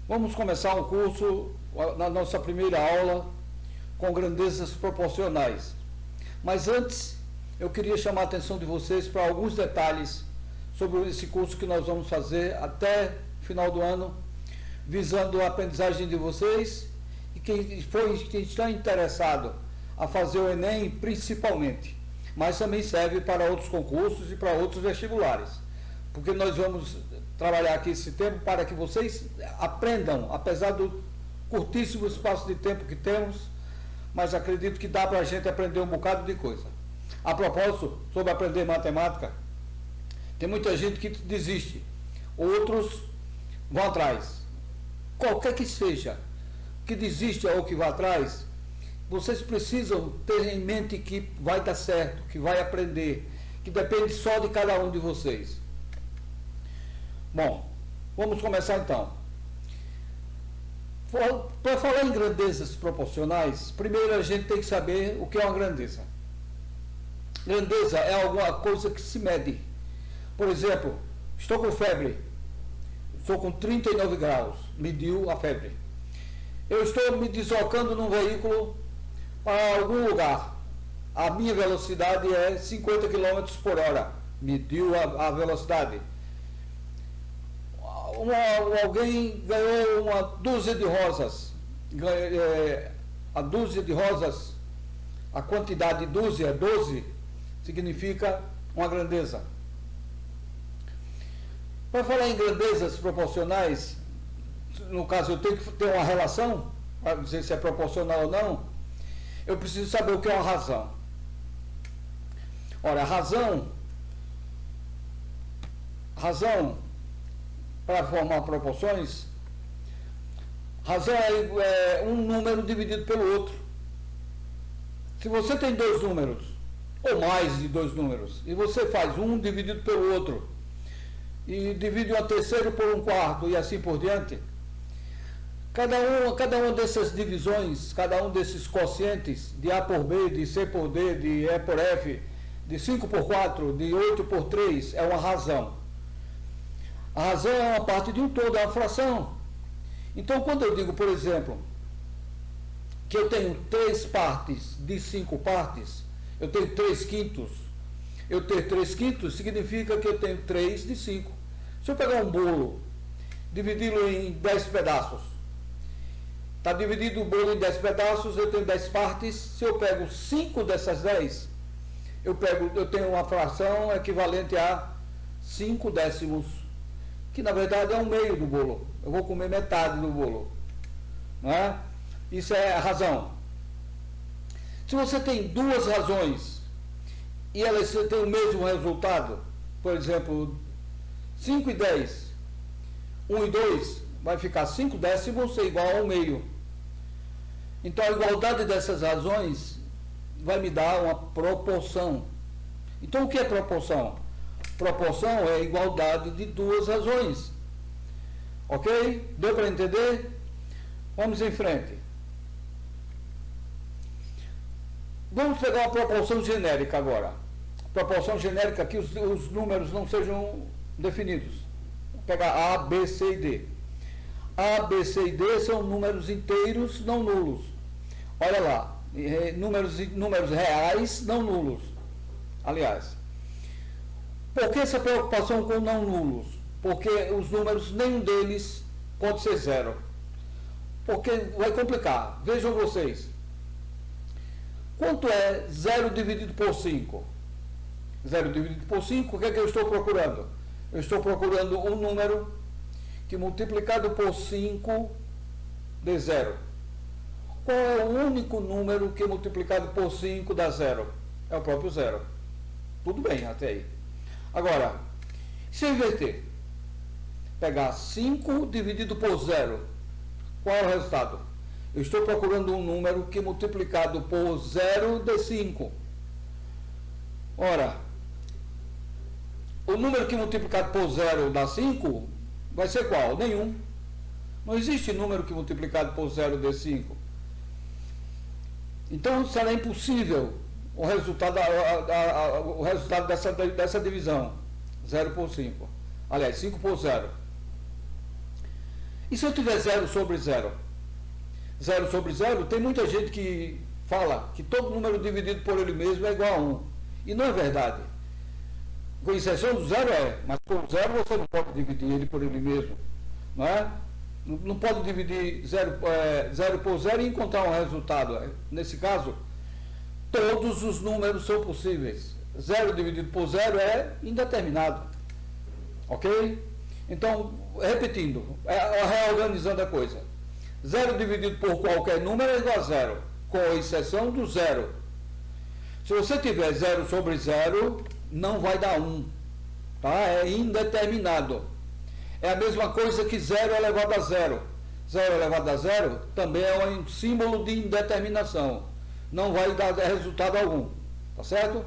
Vamos começar um curso, na nossa primeira aula, com grandezas proporcionais. Mas antes, eu queria chamar a atenção de vocês para alguns detalhes sobre esse curso que nós vamos fazer até final do ano, visando a aprendizagem de vocês e quem está interessado a fazer o Enem principalmente, mas também serve para outros concursos e para outros vestibulares, porque nós vamos trabalhar aqui esse tempo para que vocês aprendam, apesar do curtíssimo espaço de tempo que temos, mas acredito que dá para a gente aprender um bocado de coisa. A propósito, sobre aprender matemática, tem muita gente que desiste, outros vão atrás. Qualquer que seja, que desista ou que vá atrás, vocês precisam ter em mente que vai dar certo, que vai aprender, que depende só de cada um de vocês. Bom, vamos começar então. Para falar em grandezas proporcionais, primeiro a gente tem que saber o que é uma grandeza. Grandeza é alguma coisa que se mede. Por exemplo, estou com febre, estou com 39 graus, mediu a febre. Eu estou me deslocando num veículo para algum lugar. A minha velocidade é 50 km por hora, mediu a velocidade. Alguém ganhou uma dúzia de rosas, a dúzia de rosas, a quantidade de dúzia, 12, significa uma grandeza. Para falar em grandezas proporcionais, no caso eu tenho que ter uma relação, para dizer se é proporcional ou não, eu preciso saber o que é uma razão. Ora, razão para formar proporções, razão é um número dividido pelo outro. Se você tem dois números, ou mais de dois números, e você faz um dividido pelo outro, e divide um terceiro por um quarto, e assim por diante, cada uma dessas divisões, cada um desses quocientes, de A por B, de C por D, de E por F, de 5 por 4, de 8 por 3, é uma razão. A razão é uma parte de um todo, é uma fração. Então, quando eu digo, por exemplo, que eu tenho 3 partes de 5 partes, eu tenho 3 quintos. Eu ter 3 quintos significa que eu tenho 3 de 5. Se eu pegar um bolo, dividi-lo em 10 pedaços, está dividido o bolo em 10 pedaços, eu tenho 10 partes. Se eu pego 5 dessas 10, eu tenho uma fração equivalente a 5 décimos, que na verdade é um meio do bolo. Eu vou comer metade do bolo, não é? Isso é a razão. Se você tem duas razões e elas têm o mesmo resultado, por exemplo, 5 e 10, 1 e 2, vai ficar 5 décimos é igual a 1 meio. Então a igualdade dessas razões vai me dar uma proporção. Então o que é proporção? Proporção é a igualdade de duas razões. Ok? Deu para entender? Vamos em frente. Vamos pegar uma proporção genérica agora. Proporção genérica que os números não sejam definidos. Vou pegar A, B, C e D. A, B, C e D são números inteiros não nulos. Olha lá, números reais não nulos. Aliás, por que essa preocupação com não nulos? Porque os números, nenhum deles pode ser zero. Porque vai complicar. Vejam vocês. Quanto é 0 dividido por 5? 0 dividido por 5, o que é que eu estou procurando? Eu estou procurando um número que multiplicado por 5 dê 0. Qual é o único número que multiplicado por 5 dá 0? É o próprio 0. Tudo bem até aí. Agora, se eu inverter, pegar 5 dividido por 0, qual é o resultado? Eu estou procurando um número que multiplicado por 0 dê 5. Ora, o número que multiplicado por 0 dá 5 vai ser qual? Nenhum. Não existe número que multiplicado por 0 dê 5. Então será impossível o resultado dessa divisão. 0 por 5. Aliás, 5 por 0. E se eu tiver 0 sobre 0? 0 sobre 0, tem muita gente que fala que todo número dividido por ele mesmo é igual a 1. E não é verdade. Com exceção do 0 mas com 0 você não pode dividir ele por ele mesmo. Não é? Não pode dividir 0 por 0 e encontrar um resultado. Nesse caso, todos os números são possíveis. 0 dividido por 0 é indeterminado. Ok? Então, repetindo, reorganizando a coisa. 0 dividido por qualquer número é igual a 0, com exceção do 0. Se você tiver 0 sobre 0, não vai dar 1. Tá? É indeterminado. É a mesma coisa que 0 elevado a 0. 0 elevado a 0 também é um símbolo de indeterminação. Não vai dar resultado algum. Tá certo?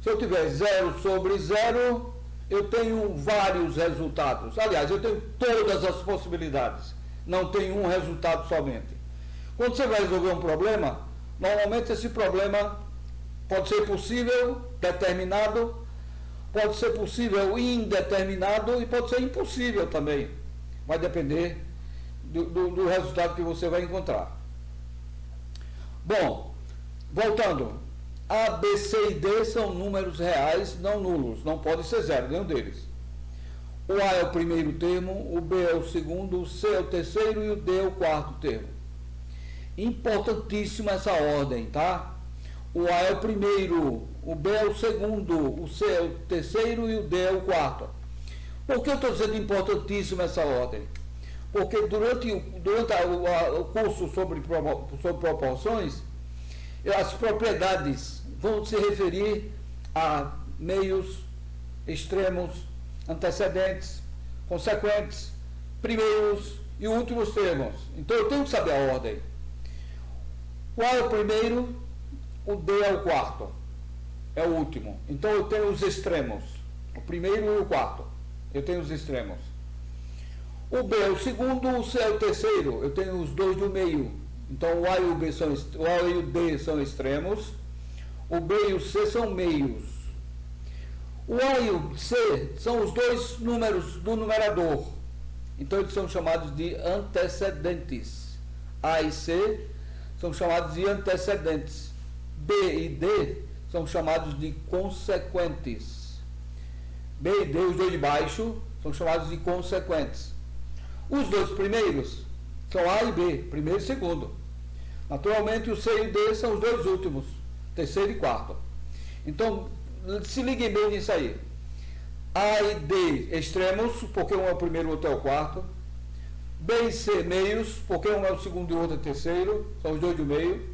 Se eu tiver 0 sobre 0, eu tenho vários resultados. Aliás, eu tenho todas as possibilidades. Não tenho um resultado somente. Quando você vai resolver um problema, normalmente esse problema pode ser possível, determinado, pode ser possível indeterminado e pode ser impossível também. Vai depender do resultado que você vai encontrar. Bom, voltando. A, B, C e D são números reais, não nulos. Não pode ser 0, nenhum deles. O A é o primeiro termo, o B é o segundo, o C é o terceiro e o D é o quarto termo. Importantíssima essa ordem, tá? O A é o primeiro, o B é o segundo, o C é o terceiro e o D é o quarto. Por que eu estou dizendo importantíssima essa ordem? Porque durante o curso sobre proporções, as propriedades vão se referir a meios, extremos, antecedentes, consequentes, primeiros e últimos termos. Então eu tenho que saber a ordem. O A é o primeiro, o D é o quarto, é o último. Então eu tenho os extremos, o primeiro e o quarto. Eu tenho os extremos. O B é o segundo, o C é o terceiro. Eu tenho os dois do meio. Então o A e o D são extremos. O B e o C são meios. O A e o C são os dois números do numerador. Então eles são chamados de antecedentes. A e C são chamados de antecedentes. B e D são chamados de consequentes. B e D, os dois de baixo, são chamados de consequentes. Os dois primeiros são A e B, primeiro e segundo. Naturalmente, o C e o D são os dois últimos, terceiro e quarto. Então, se liguem bem nisso aí. A e D extremos, porque um é o primeiro e o outro é o quarto. B e C meios, porque um é o segundo e o outro é o terceiro, são os dois do meio.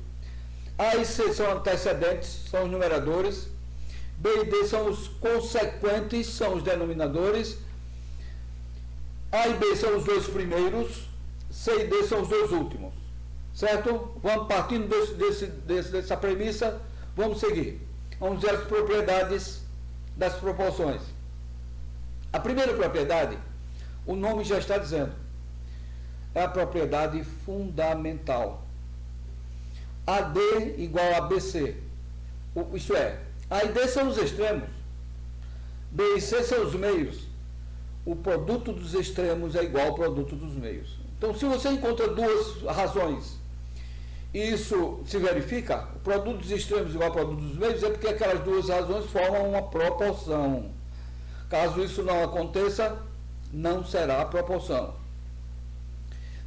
A e C são antecedentes, são os numeradores. B e D são os consequentes, são os denominadores. A e B são os dois primeiros, C e D são os dois últimos. Certo? Vamos partindo dessa premissa, vamos seguir. Vamos ver as propriedades das proporções. A primeira propriedade, o nome já está dizendo, é a propriedade fundamental. AD igual a BC. Isto é, A e D são os extremos, B e C são os meios. O produto dos extremos é igual ao produto dos meios. Então, se você encontra duas razões e isso se verifica, o produto dos extremos igual ao produto dos meios, é porque aquelas duas razões formam uma proporção. Caso isso não aconteça, não será proporção.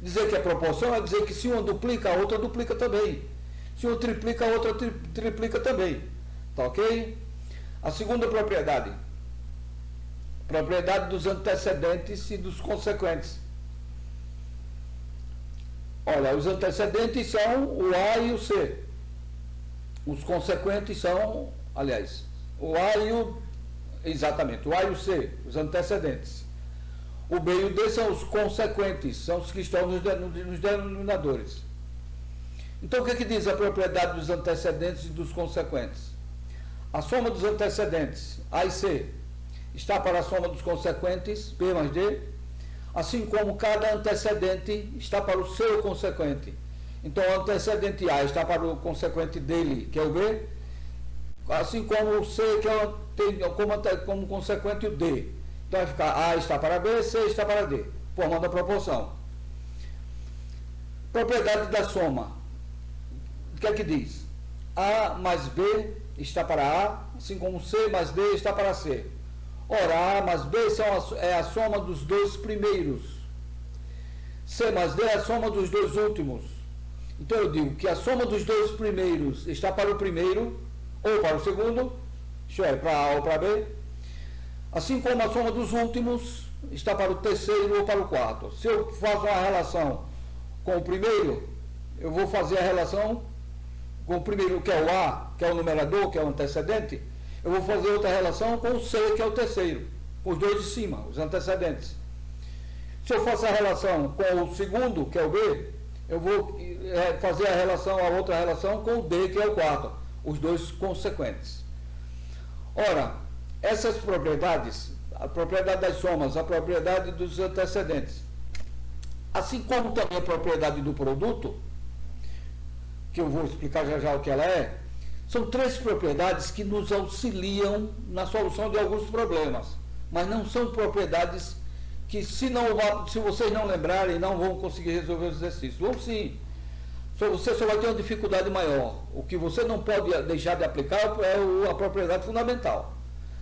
Dizer que é proporção é dizer que se uma duplica, a outra duplica também. Se uma triplica, a outra triplica também. Tá ok? A segunda propriedade. Propriedade dos antecedentes e dos consequentes. Olha, os antecedentes são o A e o C. Os consequentes são, aliás, o A e o... Exatamente, o A e o C, os antecedentes. O B e o D são os consequentes, são os que estão nos denominadores. Então, o que diz a propriedade dos antecedentes e dos consequentes? A soma dos antecedentes, A e C, está para a soma dos consequentes, B mais D, assim como cada antecedente está para o seu consequente. Então, o antecedente A está para o consequente dele, que é o B, assim como o C, que tem como consequente o D. Então, vai ficar A está para B, C está para D, formando a proporção. Propriedade da soma. O que é que diz? A mais B está para A, assim como C mais D está para C. Ora, A mais B é a soma dos dois primeiros. C mais D é a soma dos dois últimos. Então eu digo que a soma dos dois primeiros está para o primeiro ou para o segundo, isto é, para A ou para B. Assim como a soma dos últimos está para o terceiro ou para o quarto. Se eu faço uma relação com o primeiro, eu vou fazer a relação com o primeiro, que é o A, que é o numerador, que é o antecedente. Eu vou fazer outra relação com o C, que é o terceiro, com os dois de cima, os antecedentes. Se eu faço a relação com o segundo, que é o B, eu vou fazer a outra relação com o D, que é o quarto, os dois consequentes. Ora, essas propriedades, a propriedade das somas, a propriedade dos antecedentes, assim como também a propriedade do produto, que eu vou explicar já já o que ela é, são três propriedades que nos auxiliam na solução de alguns problemas, mas não são propriedades que, se vocês não lembrarem, não vão conseguir resolver os exercícios. Ou sim, você só vai ter uma dificuldade maior. O que você não pode deixar de aplicar é a propriedade fundamental.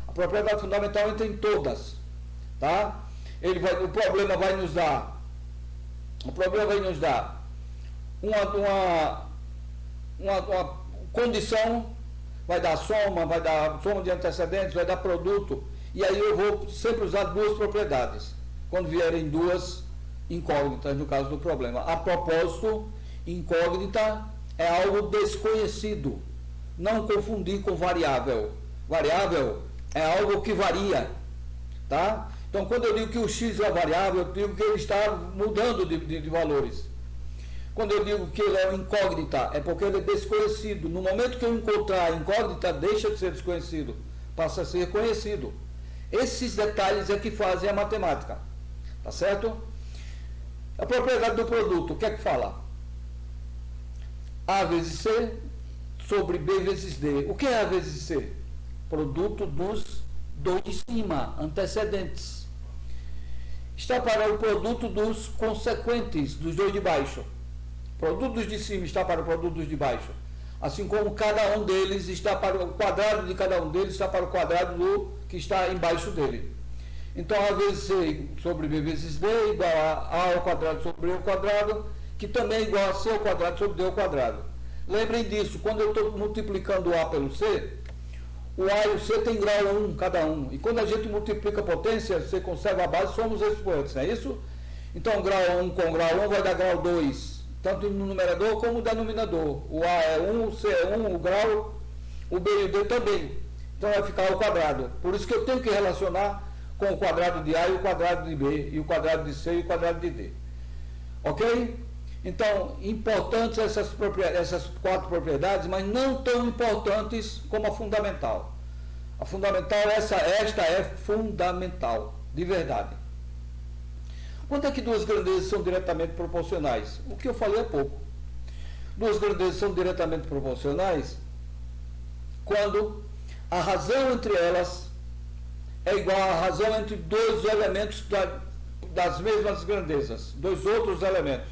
A propriedade fundamental entra em todas, tá? O problema vai nos dar uma condição, vai dar soma de antecedentes, vai dar produto, e aí eu vou sempre usar duas propriedades, quando vierem duas incógnitas, no caso do problema. A propósito, incógnita é algo desconhecido, não confundir com variável. Variável é algo que varia, tá? Então, quando eu digo que o x é variável, eu digo que ele está mudando de valores. Quando eu digo que ele é incógnita, é porque ele é desconhecido. No momento que eu encontrar a incógnita, deixa de ser desconhecido, passa a ser conhecido. Esses detalhes é que fazem a matemática, tá certo? A propriedade do produto, o que é que fala? A vezes C sobre B vezes D. O que é A vezes C? Produto dos dois de cima, antecedentes. Está para o produto dos consequentes, dos dois de baixo. Produto dos de cima está para o produto dos de baixo. Assim como cada um deles está para o quadrado de cada um deles está para o quadrado do que está embaixo dele. Então, A vezes C sobre B vezes D igual a ao quadrado sobre B ao quadrado, que também é igual a C ao quadrado sobre D ao quadrado. Lembrem disso, quando eu estou multiplicando o A pelo C, o A e o C tem grau 1 cada um. E quando a gente multiplica a potência, você conserva a base, somos expoentes, não é isso? Então, grau 1 com grau 1 vai dar grau 2, tanto no numerador como no denominador. O A é 1, o C é 1, o grau, o B e o D também. Então, vai ficar ao quadrado. Por isso que eu tenho que relacionar com o quadrado de A e o quadrado de B, e o quadrado de C e o quadrado de D. Ok? Então, importantes essas quatro propriedades, mas não tão importantes como a fundamental. A fundamental, esta é fundamental, de verdade. Quando é que duas grandezas são diretamente proporcionais? O que eu falei há pouco. Duas grandezas são diretamente proporcionais quando a razão entre elas é igual à razão entre dois elementos das mesmas grandezas, dois outros elementos.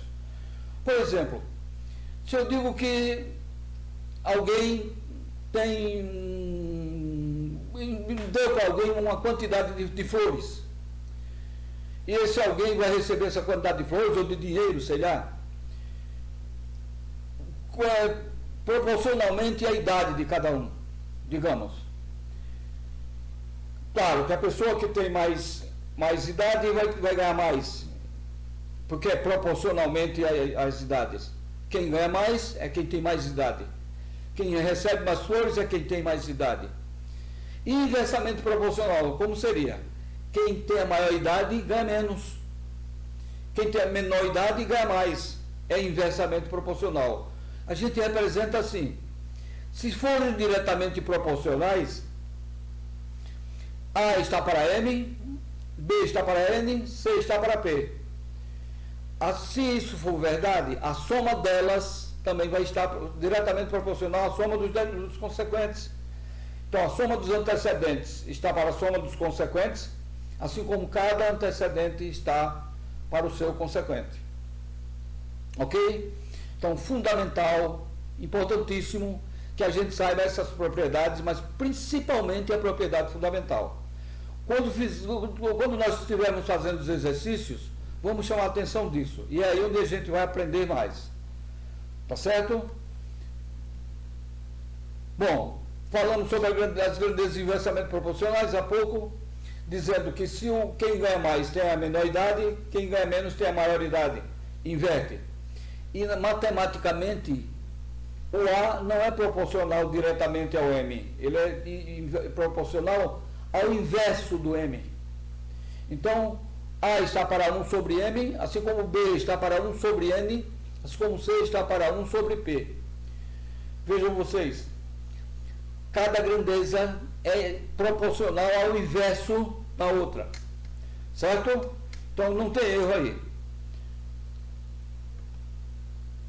Por exemplo, se eu digo que alguém deu para alguém uma quantidade de flores, e esse alguém vai receber essa quantidade de flores ou de dinheiro, sei lá, proporcionalmente à idade de cada um, digamos. Claro que a pessoa que tem mais idade vai ganhar mais, porque é proporcionalmente às idades. Quem ganha mais é quem tem mais idade. Quem recebe mais flores é quem tem mais idade. E inversamente proporcional, como seria? Quem tem a maior idade ganha menos. Quem tem a menor idade ganha mais. É inversamente proporcional. A gente representa assim. Se forem diretamente proporcionais, A está para M, B está para N, C está para P. Se isso for verdade, a soma delas também vai estar diretamente proporcional à soma dos consequentes. Então, a soma dos antecedentes está para a soma dos consequentes, assim como cada antecedente está para o seu consequente. Ok? Então, fundamental, importantíssimo que a gente saiba essas propriedades, mas principalmente a propriedade fundamental. Quando nós estivermos fazendo os exercícios, vamos chamar a atenção disso. E é aí onde a gente vai aprender mais. Tá certo? Bom, falamos sobre as grandezas inversamente proporcionais há pouco, dizendo que se quem ganha mais tem a menor idade, quem ganha menos tem a maior idade. Inverte. E matematicamente, o A não é proporcional diretamente ao M. Ele é proporcional ao inverso do M. Então, A está para 1 sobre M, assim como B está para 1 sobre N, assim como C está para 1 sobre P. Vejam vocês, cada grandeza é proporcional ao inverso da outra. Certo? Então, não tem erro aí.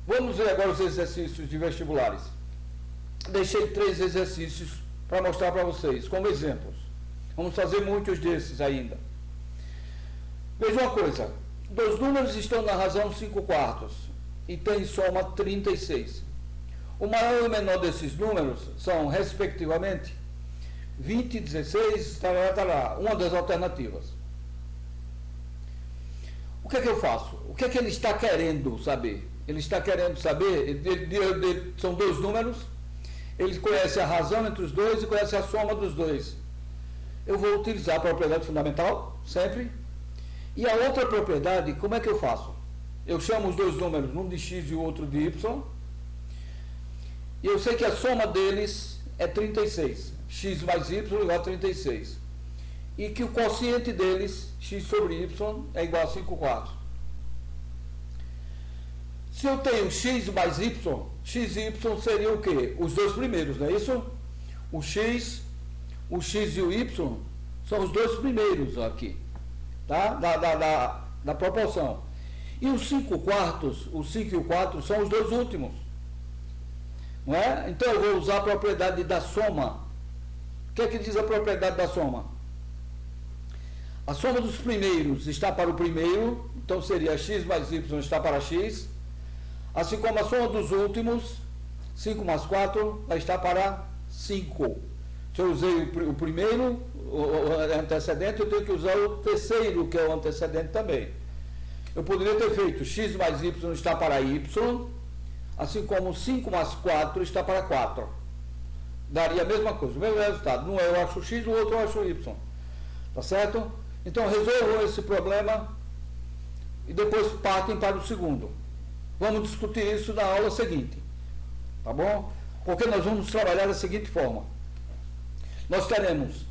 Vamos ver agora os exercícios de vestibulares. Deixei 3 exercícios para mostrar para vocês, como exemplos. Vamos fazer muitos desses ainda. Veja uma coisa. 2 números estão na razão 5/4 e tem soma 36. O maior e o menor desses números são, respectivamente, 20 e 16, tarará, uma das alternativas. O que é que eu faço? O que é que ele está querendo saber? Ele está querendo saber, são 2 números, ele conhece a razão entre os dois e conhece a soma dos dois. Eu vou utilizar a propriedade fundamental, sempre. E a outra propriedade, como é que eu faço? Eu chamo os 2 números, um de x e o outro de y. E eu sei que a soma deles é 36. X mais y igual a 36. E que o quociente deles, x sobre y, é igual a 5/4. Se eu tenho x mais y, x e y seria o quê? Os 2 primeiros, não é isso? O x e o y são os 2 primeiros aqui, tá? Da proporção. E os 5/4, o 5 e o 4 são os 2 últimos. Não é? Então eu vou usar a propriedade da soma. O que é que diz a propriedade da soma? A soma dos primeiros está para o primeiro, então seria x mais y está para x. Assim como a soma dos últimos, 5 mais 4, vai estar para 5. Se eu usei o primeiro, o antecedente, eu tenho que usar o terceiro, que é o antecedente também. Eu poderia ter feito x mais y está para y, assim como 5 mais 4 está para 4. Daria a mesma coisa, o mesmo resultado. Num eu acho x, no outro eu acho y. Tá certo? Então resolvam esse problema e depois partem para o segundo. Vamos discutir isso na aula seguinte, tá bom? Porque nós vamos trabalhar da seguinte forma. Nós teremos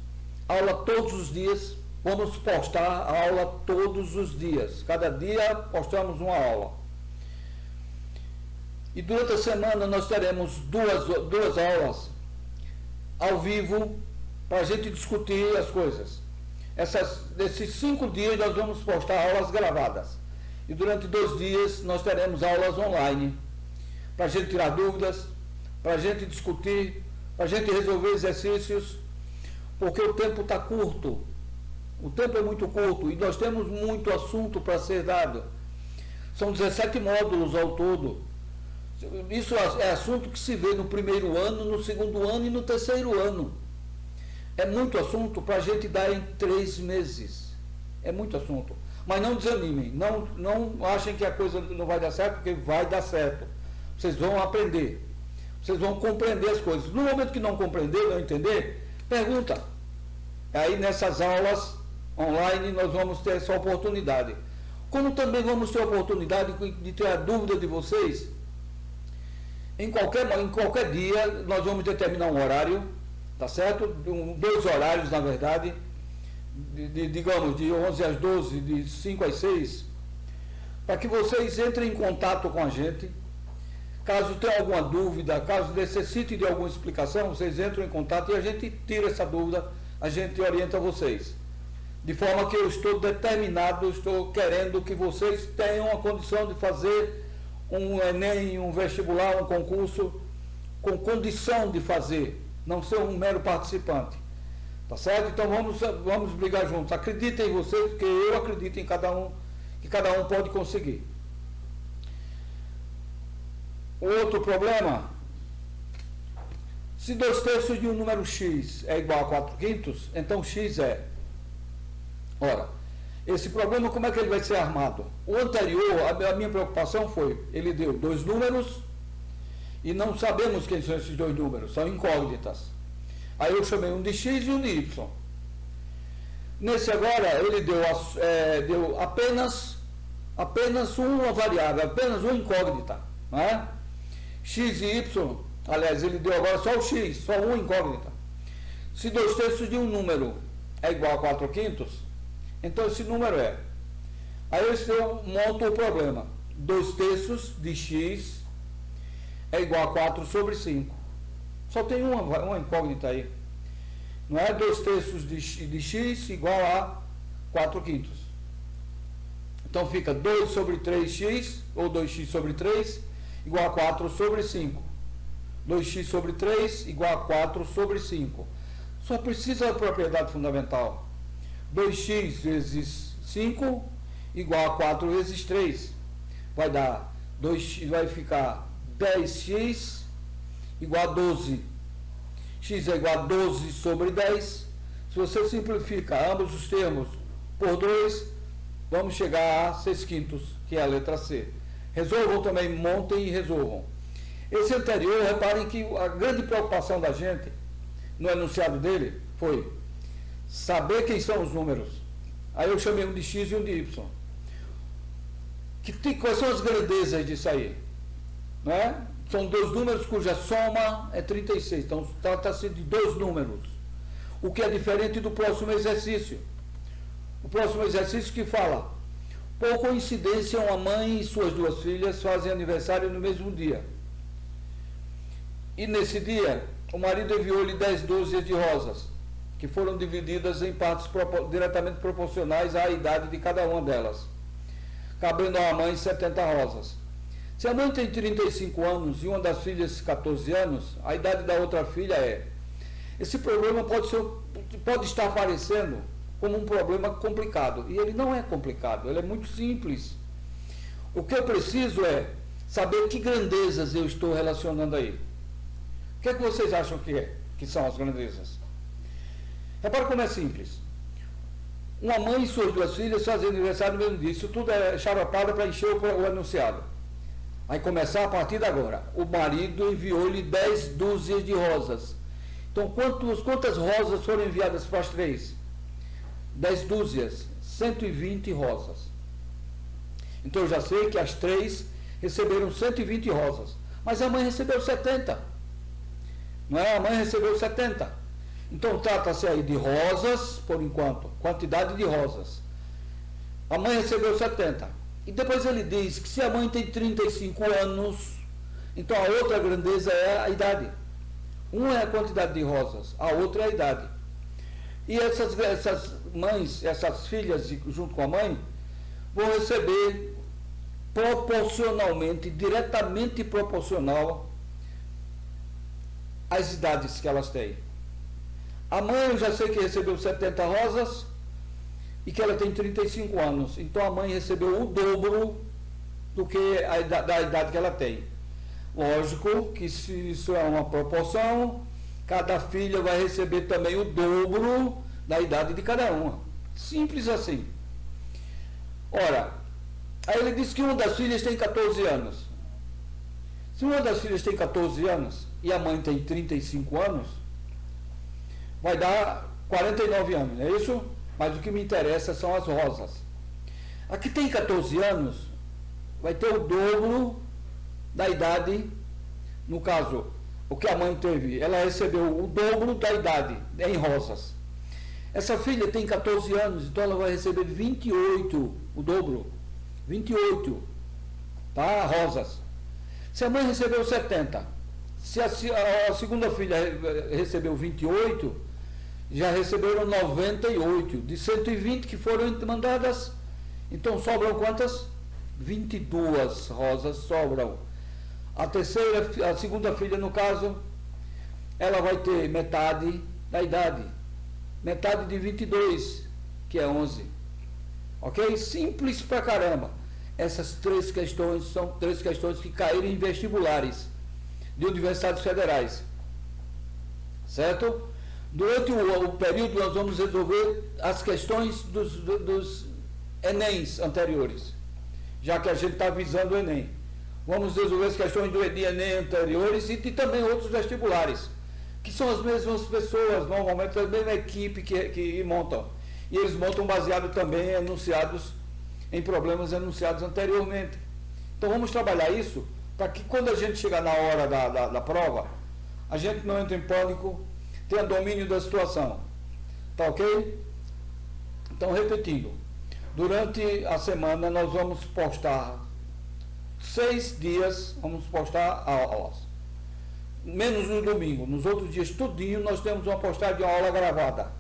aula todos os dias, vamos postar a aula todos os dias. Cada dia postamos uma aula. E durante a semana nós teremos duas aulas ao vivo para a gente discutir as coisas. Nesses 5 dias nós vamos postar aulas gravadas. E durante 2 dias nós teremos aulas online, para a gente tirar dúvidas, para a gente discutir, para a gente resolver exercícios, porque o tempo está curto, o tempo é muito curto e nós temos muito assunto para ser dado. São 17 módulos ao todo. Isso é assunto que se vê no primeiro ano, no segundo ano e no terceiro ano. É muito assunto para a gente dar em 3 meses. É muito assunto. Mas não desanimem, não achem que a coisa não vai dar certo, porque vai dar certo. Vocês vão aprender, vocês vão compreender as coisas. No momento que não compreender, não entender, pergunta. Aí nessas aulas online nós vamos ter essa oportunidade. Como também vamos ter a oportunidade de ter a dúvida de vocês, em qualquer dia nós vamos determinar um horário, tá certo? 2 horários na verdade, digamos, de 11 às 12, de 5 às 6, para que vocês entrem em contato com a gente. Caso tenha alguma dúvida, caso necessite de alguma explicação, vocês entram em contato e a gente tira essa dúvida, a gente orienta vocês. De forma que eu estou determinado, estou querendo que vocês tenham a condição de fazer um Enem, um vestibular, um concurso, com condição de fazer, não ser um mero participante. Tá certo? Então vamos brigar juntos. Acreditem em vocês, porque eu acredito em cada um, que cada um pode conseguir. O outro problema, se 2/3 de um número x é igual a 4/5, então x é. Ora, esse problema como é que ele vai ser armado? O anterior, a minha preocupação foi, ele deu 2 números e não sabemos quem são esses 2 números, são incógnitas. Aí eu chamei um de x e um de y. Nesse agora, ele deu apenas uma variável, apenas uma incógnita, não é? X e y, aliás, ele deu agora só o x, só uma incógnita. Se 2/3 de um número é igual a 4/5, então esse número é. Aí eu monto o problema. 2/3 de x é igual a 4/5. Só tem uma incógnita aí. Não é 2/3 de x igual a 4/5. Então fica 2/3x, ou 2x/3, igual a 4/5. 2x/3 igual a 4/5. Só precisa da propriedade fundamental. 2x vezes 5 igual a 4 vezes 3. Vai dar 2x, vai ficar 10x igual a 12. X é igual a 12/10. Se você simplifica ambos os termos por 2, vamos chegar a 6/5, que é a letra C. Resolvam também, montem e resolvam. Esse anterior, reparem que a grande preocupação da gente, no enunciado dele, foi saber quem são os números. Aí eu chamei um de x e um de y. Quais são as grandezas disso aí? Não é? São 2 números cuja soma é 36. Então, trata-se de 2 números. O que é diferente do próximo exercício. O próximo exercício que fala: por coincidência, uma mãe e suas 2 filhas fazem aniversário no mesmo dia. E nesse dia, o marido enviou-lhe 10 dúzias de rosas, que foram divididas em partes diretamente proporcionais à idade de cada uma delas, cabendo à mãe 70 rosas. Se a mãe tem 35 anos e uma das filhas 14 anos, a idade da outra filha é. Esse problema pode estar parecendo como um problema complicado, e ele não é complicado, ele é muito simples. O que eu preciso é saber que grandezas eu estou relacionando aí. O que é que vocês acham que são as grandezas? Repara como é simples. Uma mãe e suas 2 filhas fazem aniversário no mesmo dia. Isso tudo é xaropada para encher o enunciado. Vai começar a partir de agora. O marido enviou-lhe 10 dúzias de rosas. Então, quantas rosas foram enviadas para as 3? 10 dúzias, 120 rosas. Então, eu já sei que as 3 receberam 120 rosas. Mas a mãe recebeu 70. Não é? A mãe recebeu 70. Então, trata-se aí de rosas, por enquanto, quantidade de rosas. A mãe recebeu 70. E depois ele diz que se a mãe tem 35 anos, então a outra grandeza é a idade. Uma é a quantidade de rosas, a outra é a idade. E essas mães, essas filhas, junto com a mãe, vão receber proporcionalmente, diretamente proporcional às idades que elas têm. A mãe, eu já sei que recebeu 70 rosas e que ela tem 35 anos. Então a mãe recebeu o dobro do que da idade que ela tem. Lógico que se isso é uma proporção, cada filha vai receber também o dobro da idade de cada uma. Simples assim. Ora, aí ele diz que uma das filhas tem 14 anos. Se uma das filhas tem 14 anos e a mãe tem 35 anos, vai dar 49 anos, não é isso? Mas o que me interessa são as rosas. A que tem 14 anos vai ter o dobro da idade. No caso, o que a mãe teve, ela recebeu o dobro da idade em rosas. Essa filha tem 14 anos, então ela vai receber 28, o dobro. 28, tá? Rosas. Se a mãe recebeu 70, se a segunda filha recebeu 28, já receberam 98, de 120 que foram mandadas, então sobram quantas? 22 rosas sobram. A segunda filha, no caso, ela vai ter metade da idade, metade de 22, que é 11. Ok? Simples pra caramba. essas três questões são três questões que caíram em vestibulares de universidades federais, certo? Durante o período nós vamos resolver as questões dos Enems anteriores, já que a gente está visando o Enem. Vamos resolver as questões do Enem anteriores e também outros vestibulares, que são as mesmas pessoas, normalmente a mesma equipe que montam. E eles montam baseado também em problemas enunciados anteriormente. Então vamos trabalhar isso para que quando a gente chegar na hora da prova, a gente não entre em pânico, tenha domínio da situação. Tá ok? Então, repetindo, durante a semana nós vamos postar 6 dias, vamos postar aulas. Menos no domingo. Nos outros dias, tudinho, nós temos uma postagem de uma aula gravada.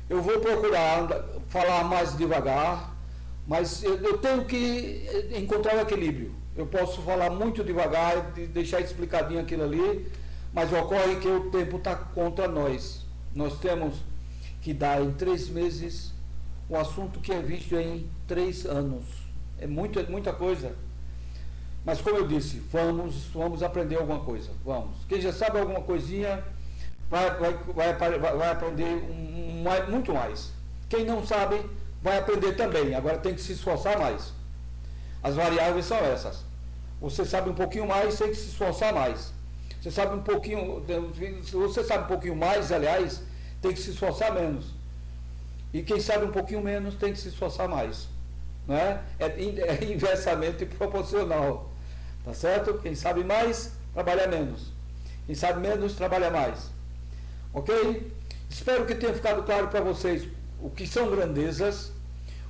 Eu vou procurar falar mais devagar, mas eu tenho que encontrar o equilíbrio. Eu posso falar muito devagar, deixar explicadinho aquilo ali, mas ocorre que o tempo está contra nós. Nós temos que dar em 3 meses o assunto que é visto em 3 anos. É muita coisa. Mas como eu disse, vamos aprender alguma coisa. Vamos. Quem já sabe alguma coisinha vai aprender muito mais. Quem não sabe vai aprender também. Agora tem que se esforçar mais. As variáveis são essas. Você sabe um pouquinho mais, tem que se esforçar mais. Você sabe um pouquinho mais, aliás, tem que se esforçar menos. E quem sabe um pouquinho menos tem que se esforçar mais. Não é? É inversamente proporcional. Tá certo? Quem sabe mais, trabalha menos. Quem sabe menos, trabalha mais. Ok? Espero que tenha ficado claro para vocês o que são grandezas,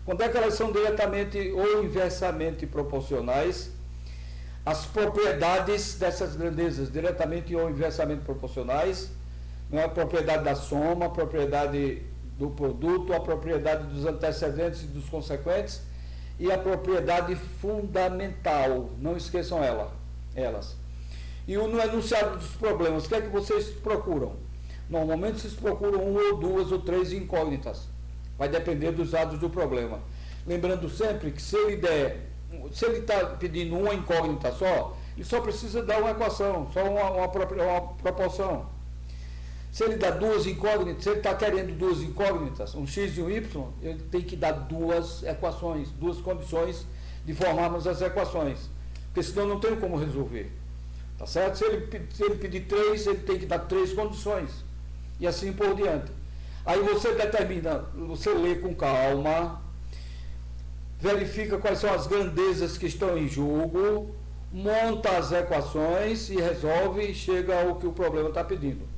quando é que elas são diretamente ou inversamente proporcionais, as propriedades dessas grandezas, diretamente ou inversamente proporcionais, não é? A propriedade da soma, a propriedade do produto, a propriedade dos antecedentes e dos consequentes, e a propriedade fundamental, não esqueçam elas. E no enunciado dos problemas, o que é que vocês procuram? Normalmente vocês procuram 1 ou 2 ou 3 incógnitas, vai depender dos dados do problema. Lembrando sempre que se ele está pedindo uma incógnita só, ele só precisa dar uma equação, só uma proporção. Se ele dá 2 incógnitas, se ele está querendo 2 incógnitas, um x e um y, ele tem que dar 2 equações, 2 condições de formarmos as equações, porque senão não tem como resolver. Tá certo? Se ele pedir 3, ele tem que dar 3 condições, e assim por diante. Aí você determina, você lê com calma, verifica quais são as grandezas que estão em jogo, monta as equações e resolve e chega ao que o problema está pedindo.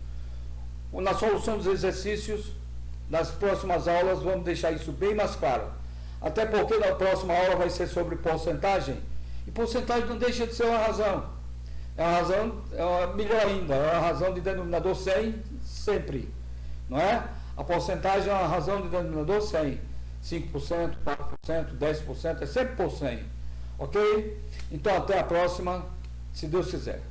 Na solução dos exercícios, nas próximas aulas, vamos deixar isso bem mais claro. Até porque na próxima aula vai ser sobre porcentagem, e porcentagem não deixa de ser uma razão. É uma razão, melhor ainda, é uma razão de denominador 100 sempre, não é? A porcentagem é uma razão de denominador 100, 5%, 4%, 10%, é sempre por 100, ok? Então até a próxima, se Deus quiser.